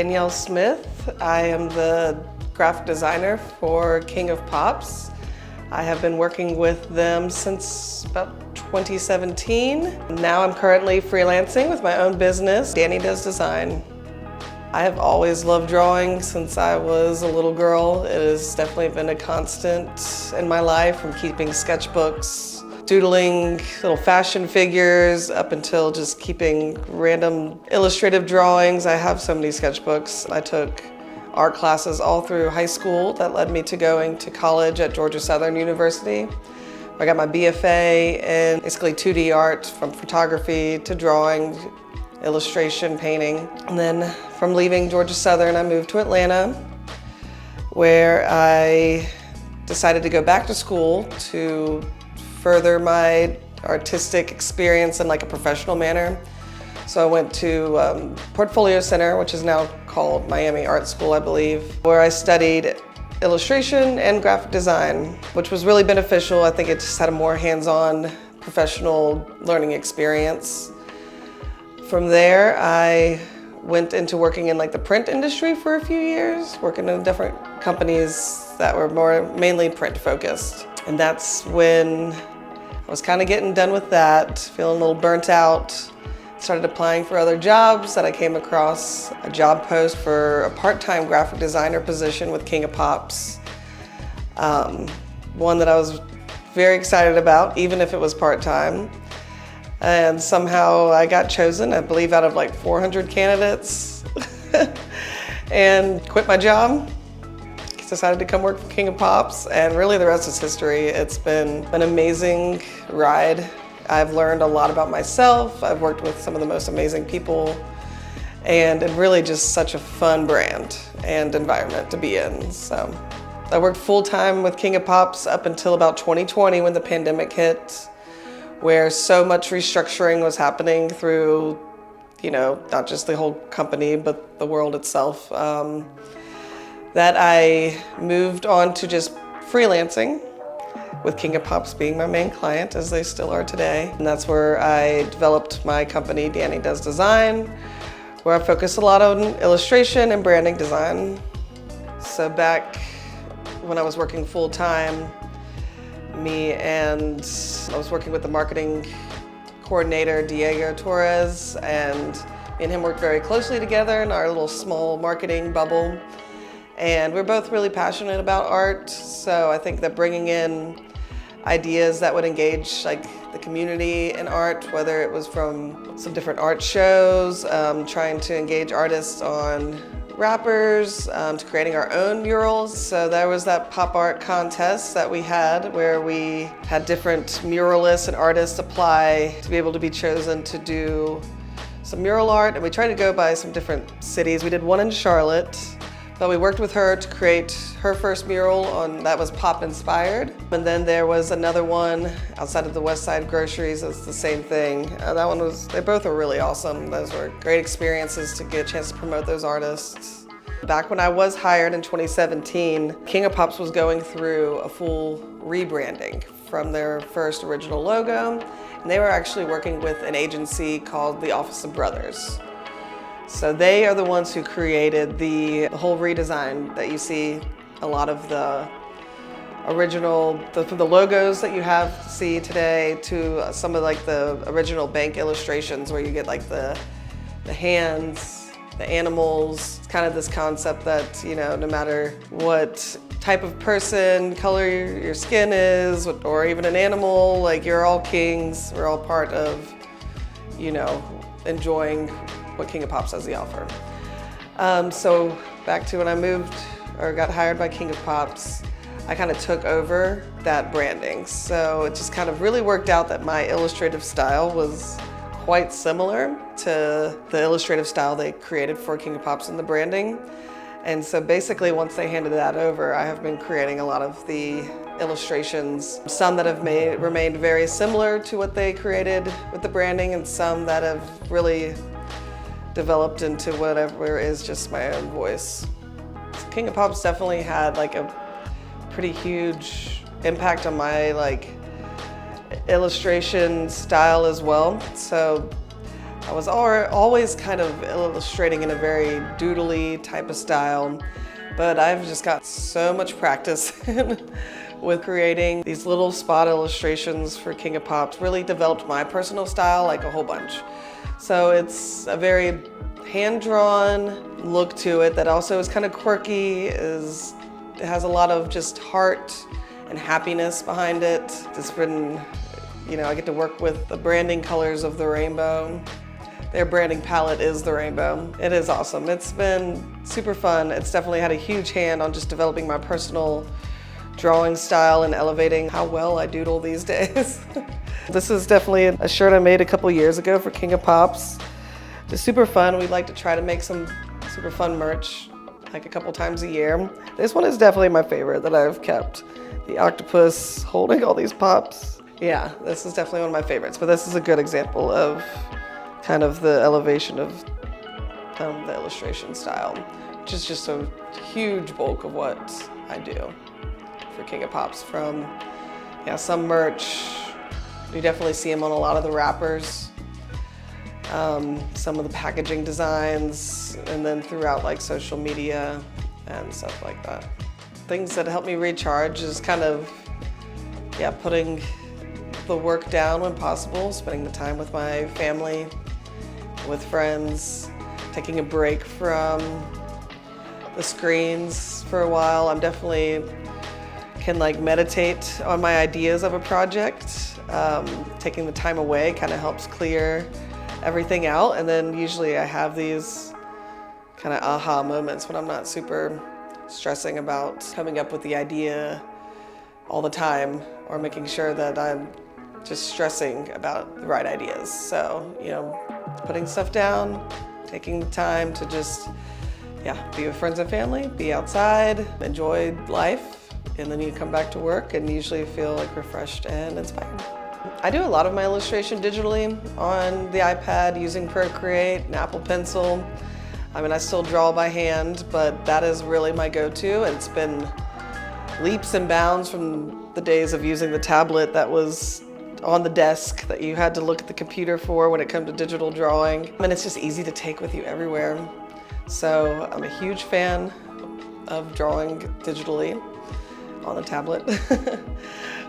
Danielle Smith. I am the graphic designer for King of Pops. I have been working with them since about 2017. Now I'm currently freelancing with my own business, Dani Does Design. I have always loved drawing since I was a little girl. It has definitely been a constant in my life, from keeping sketchbooks, doodling little fashion figures, up until just keeping random illustrative drawings. I have so many sketchbooks. I took art classes all through high school that led me to going to college at Georgia Southern University. I got my BFA in basically 2D art, from photography to drawing, illustration, painting. And then from leaving Georgia Southern, I moved to Atlanta, where I decided to go back to school to further my artistic experience in like a professional manner. So I went to Portfolio Center, which is now called Miami Art School, I believe, where I studied illustration and graphic design, which was really beneficial. I think it just had a more hands-on professional learning experience. From there, I went into working in like the print industry for a few years, working in different companies that were mainly print focused. And that's when I was kind of getting done with that, feeling a little burnt out. Started applying for other jobs that I came across a job post for a part-time graphic designer position with King of Pops. One that I was very excited about, even if it was part-time. And somehow I got chosen, I believe out of like 400 candidates, and quit my job. Decided to come work for King of Pops, and really the rest is history. It's been an amazing ride. I've learned a lot about myself. I've worked with some of the most amazing people, and really just such a fun brand and environment to be in. So I worked full-time with King of Pops up until about 2020 when the pandemic hit, where so much restructuring was happening through, not just the whole company, but the world itself. That I moved on to just freelancing, with King of Pops being my main client, as they still are today. And that's where I developed my company, Dani Does Design, where I focus a lot on illustration and branding design. So back when I was working full-time, I was working with the marketing coordinator, Diego Torres, and me and him worked very closely together in our little small marketing bubble. And we're both really passionate about art, so I think that bringing in ideas that would engage like the community in art, whether it was from some different art shows, trying to engage artists on wrappers, to creating our own murals. So there was that pop art contest that we had, where we had different muralists and artists apply to be able to be chosen to do some mural art, and we tried to go by some different cities. We did one in Charlotte. But we worked with her to create her first mural that was pop inspired. And then there was another one outside of the West Side Groceries. It's the same thing. They both were really awesome. Those were great experiences to get a chance to promote those artists. Back when I was hired in 2017, King of Pops was going through a full rebranding from their first original logo. And they were actually working with an agency called the Office of Brothers. So they are the ones who created the whole redesign that you see. A lot of the original, from the logos that you see today to some of like the original bank illustrations, where you get like the hands, the animals. It's kind of this concept that, no matter what type of person, color your skin is, or even an animal, like you're all kings. We're all part of, enjoying what King of Pops has to offer. So back to when I moved or got hired by King of Pops, I kind of took over that branding. So it just kind of really worked out that my illustrative style was quite similar to the illustrative style they created for King of Pops in the branding. And so basically once they handed that over, I have been creating a lot of the illustrations, some that have remained very similar to what they created with the branding, and some that have really developed into whatever is just my own voice. King of Pops definitely had like a pretty huge impact on my illustration style as well. So I was always kind of illustrating in a very doodly type of style, but I've just got so much practice with creating these little spot illustrations for King of Pops. Really developed my personal style like a whole bunch. So it's a very hand-drawn look to it that also is kind of quirky, it has a lot of just heart and happiness behind it. It's been, I get to work with the branding colors of the rainbow. Their branding palette is the rainbow. It is awesome. It's been super fun. It's definitely had a huge hand on just developing my personal drawing style and elevating how well I doodle these days. This is definitely a shirt I made a couple years ago for King of Pops. Just super fun. We like to try to make some super fun merch like a couple times a year. This one is definitely my favorite that I've kept. The octopus holding all these pops. Yeah, this is definitely one of my favorites, but this is a good example of kind of the elevation of the illustration style, which is just a huge bulk of what I do for King of Pops. From some merch, you definitely see them on a lot of the wrappers, some of the packaging designs, and then throughout like social media and stuff like that. Things that help me recharge is kind of putting the work down when possible, spending the time with my family, with friends, taking a break from the screens for a while. I'm definitely can like meditate on my ideas of a project. Taking the time away kind of helps clear everything out, and then usually I have these kind of aha moments when I'm not super stressing about coming up with the idea all the time, or making sure that I'm just stressing about the right ideas. So, putting stuff down, taking the time to just, be with friends and family, be outside, enjoy life, and then you come back to work and usually feel like refreshed and inspired. I do a lot of my illustration digitally on the iPad using Procreate and Apple Pencil. I still draw by hand, but that is really my go-to, and it's been leaps and bounds from the days of using the tablet that was on the desk that you had to look at the computer for when it comes to digital drawing. And it's just easy to take with you everywhere. So I'm a huge fan of drawing digitally on the tablet.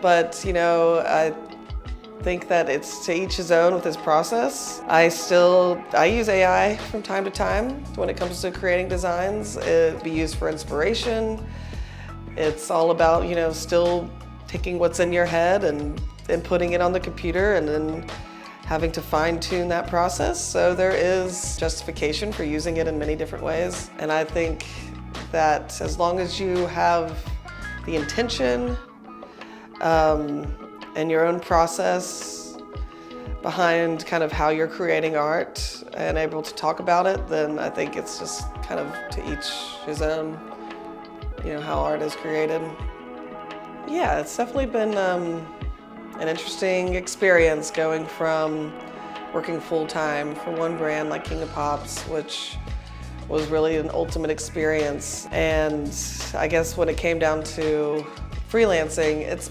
But, I think that it's to each his own with his process. I use AI from time to time when it comes to creating designs. It be used for inspiration. It's all about, still taking what's in your head and putting it on the computer and then having to fine-tune that process. So there is justification for using it in many different ways. And I think that as long as you have the intention and your own process behind kind of how you're creating art and able to talk about it, then I think it's just kind of to each his own, how art is created. Yeah, it's definitely been an interesting experience going from working full-time for one brand like King of Pops, which was really an ultimate experience. And I guess when it came down to freelancing, it's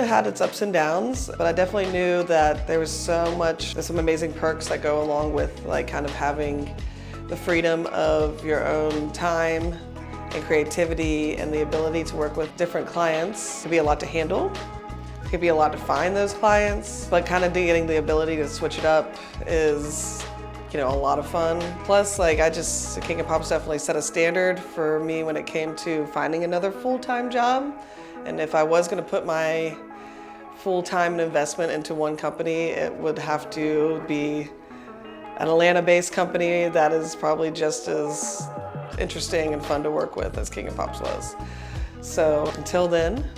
had its ups and downs, but I definitely knew that there's some amazing perks that go along with like kind of having the freedom of your own time and creativity and the ability to work with different clients. It could be a lot to handle. It could be a lot to find those clients, but kind of getting the ability to switch it up is, a lot of fun. Plus, King of Pops definitely set a standard for me when it came to finding another full-time job. And if I was gonna put my full-time investment into one company, it would have to be an Atlanta-based company that is probably just as interesting and fun to work with as King of Pops was. So until then,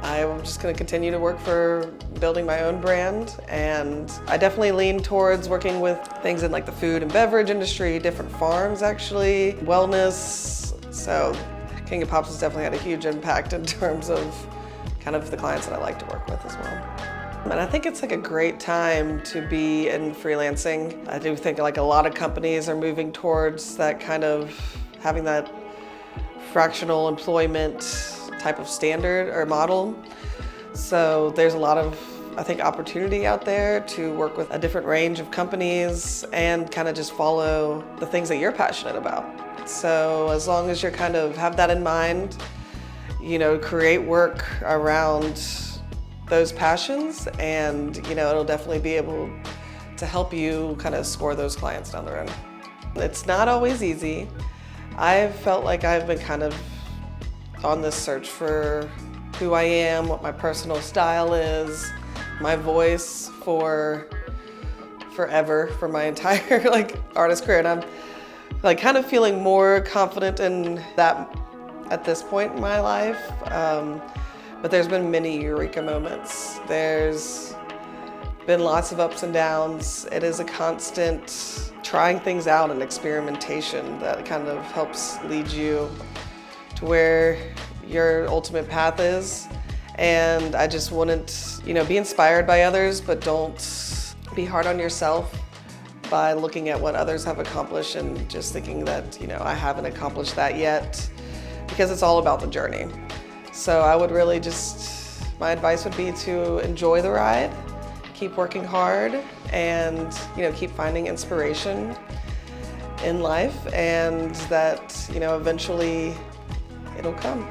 I'm just going to continue to work for building my own brand, and I definitely lean towards working with things in like the food and beverage industry, different farms actually, wellness. So King of Pops has definitely had a huge impact in terms of kind of the clients that I like to work with as well. And I think it's like a great time to be in freelancing. I do think like a lot of companies are moving towards that kind of having that fractional employment type of standard or model. So there's a lot of I think, opportunity out there to work with a different range of companies and kind of just follow the things that you're passionate about. So as long as you're kind of have that in mind, create work around those passions, and it'll definitely be able to help you kind of score those clients down the road. It's not always easy. I've felt like I've been kind of on this search for who I am, what my personal style is, my voice for forever, for my entire artist career. And I'm kind of feeling more confident in that at this point in my life. But there's been many eureka moments. There's been lots of ups and downs. It is a constant trying things out and experimentation that kind of helps lead you to where your ultimate path is. And I just wouldn't, be inspired by others, but don't be hard on yourself by looking at what others have accomplished and just thinking that, I haven't accomplished that yet, because it's all about the journey. So I would really my advice would be to enjoy the ride, keep working hard, and keep finding inspiration in life, and that eventually it'll come.